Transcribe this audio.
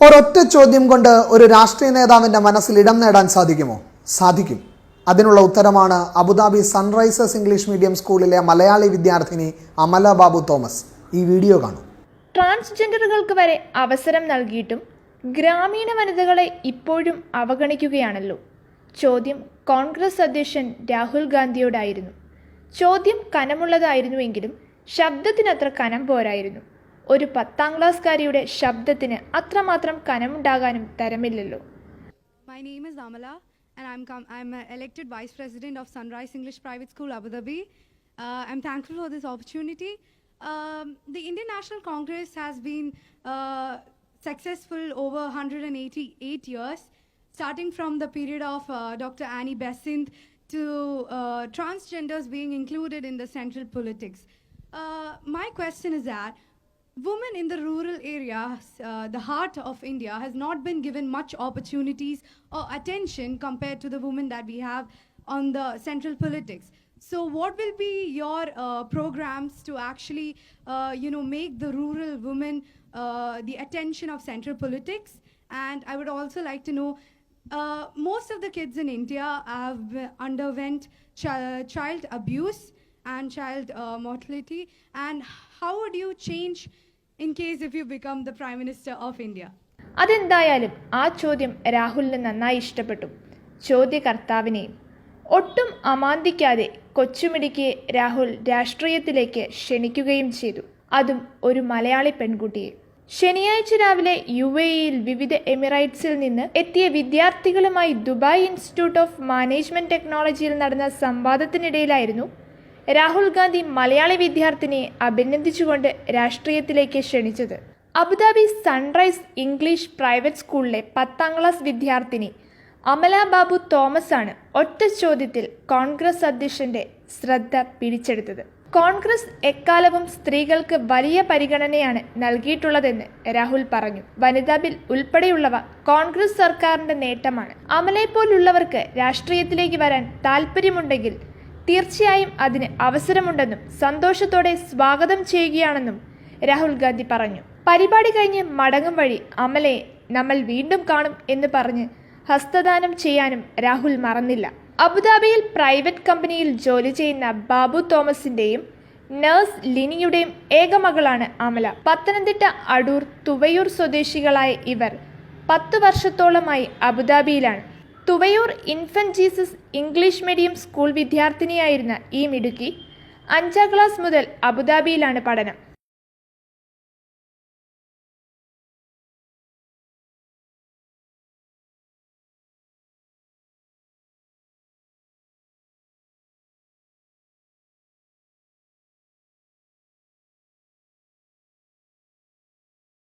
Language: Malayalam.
ഒരൊറ്റ ചോദ്യം കൊണ്ട് ഒരു രാഷ്ട്രീയ നേതാവിന്റെ മനസ്സിൽ ഇടം നേടാൻ സാധിക്കുമോ? സാധിക്കും. അതിനുള്ള ഉത്തരമാണ് അബുദാബി സൺറൈസേഴ്സ് ഇംഗ്ലീഷ് മീഡിയം സ്കൂളിലെ മലയാളി വിദ്യാർത്ഥിനി അമല ബാബു തോമസ്. ഈ വീഡിയോ കാണൂ. ട്രാൻസ്ജെൻഡറുകൾക്ക് വരെ അവസരം നൽകിയിട്ടും ഗ്രാമീണ വനിതകളെ ഇപ്പോഴും അവഗണിക്കുകയാണല്ലോ. ചോദ്യം കോൺഗ്രസ് അധ്യക്ഷൻ രാഹുൽ ഗാന്ധിയോടായിരുന്നു. ചോദ്യം കനമുള്ളതായിരുന്നുവെങ്കിലും ശബ്ദത്തിനത്ര കനം പോരായിരുന്നു. ഒരു 10ാം ക്ലാസ്സുകാരിയുടെ ശബ്ദത്തിന് അത്രമാത്രം കനമുണ്ടാകാനും തരമില്ലല്ലോ. My name is Amala and I'm elected Vice President of Sunrise English Private School, Abu Dhabi. I'm thankful for this opportunity. The Indian National Congress has been successful over 188 years, starting from the period of Dr. Annie Besant to transgenders being included in the central politics. My question is that women in the rural areas, the heart of India, has not been given much opportunities or attention compared to the women that we have on the central politics. So what will be your programs to actually, make the rural women the attention of central politics? And I would also like to know, most of the kids in India have underwent child abuse and child mortality, and how would you change in case if you become the Prime Minister of India? അതെന്തായാലും ആ ചോദ്യം രാഹുലിന് നന്നായി ഇഷ്ടപ്പെട്ടു, ചോദ്യകർത്താവിനെയും. ഒട്ടും അമാന്തിക്കാതെ കൊച്ചുമിടിക്ക് രാഹുൽ രാഷ്ട്രീയത്തിലേക്ക് ക്ഷണിക്കുകയും ചെയ്തു, അതും ഒരു മലയാളി പെൺകുട്ടിയെ. ശനിയാഴ്ച രാവിലെ UAEയിൽ വിവിധ എമിറേറ്റ്സിൽ നിന്ന് എത്തിയ വിദ്യാർത്ഥികളുമായി ദുബായ് ഇൻസ്റ്റിറ്റ്യൂട്ട് ഓഫ് മാനേജ്മെന്റ് ടെക്നോളജിയിൽ നടന്ന സംവാദത്തിനിടയിലായിരുന്നു രാഹുൽ ഗാന്ധി മലയാളി വിദ്യാർത്ഥിനിയെ അഭിനന്ദിച്ചുകൊണ്ട് രാഷ്ട്രീയത്തിലേക്ക് ക്ഷണിച്ചത്. അബുദാബി സൺറൈസ് ഇംഗ്ലീഷ് പ്രൈവറ്റ് സ്കൂളിലെ 10ാം ക്ലാസ് വിദ്യാർത്ഥിനി അമല ബാബു തോമസ് ആണ് ഒറ്റ ചോദ്യത്തിൽ കോൺഗ്രസ് അധ്യക്ഷന്റെ ശ്രദ്ധ പിടിച്ചെടുത്തത്. കോൺഗ്രസ് എക്കാലവും സ്ത്രീകൾക്ക് വലിയ പരിഗണനയാണ് നൽകിയിട്ടുള്ളതെന്ന് രാഹുൽ പറഞ്ഞു. വനിതാ ബിൽ ഉൾപ്പെടെയുള്ളവ കോൺഗ്രസ് സർക്കാരിന്റെ നേട്ടമാണ്. അമലയെപ്പോലുള്ളവർക്ക് രാഷ്ട്രീയത്തിലേക്ക് വരാൻ താല്പര്യമുണ്ടെങ്കിൽ തീർച്ചയായും അതിന് അവസരമുണ്ടെന്നും സന്തോഷത്തോടെ സ്വാഗതം ചെയ്യുകയാണെന്നും രാഹുൽ ഗാന്ധി പറഞ്ഞു. പരിപാടി കഴിഞ്ഞ് മടങ്ങും വഴി അമലയെ നമ്മൾ വീണ്ടും കാണും എന്ന് പറഞ്ഞ് ഹസ്തദാനം ചെയ്യാനും രാഹുൽ മറന്നില്ല. അബുദാബിയിൽ പ്രൈവറ്റ് കമ്പനിയിൽ ജോലി ചെയ്യുന്ന ബാബു തോമസിന്റെയും നഴ്സ് ലിനിയുടെയും ഏകമകളാണ് അമല. പത്തനംതിട്ട അടൂർ തുവയൂർ സ്വദേശികളായ ഇവർ 10 വർഷത്തോളമായി അബുദാബിയിലാണ്. Thuvayoor infant Jesus English medium school വിദ്യാർത്ഥിനിയായിരുന്ന ഈ മിടുക്കി 5ാം ക്ലാസ് മുതൽ അബുദാബിയിലാണ് പഠനം.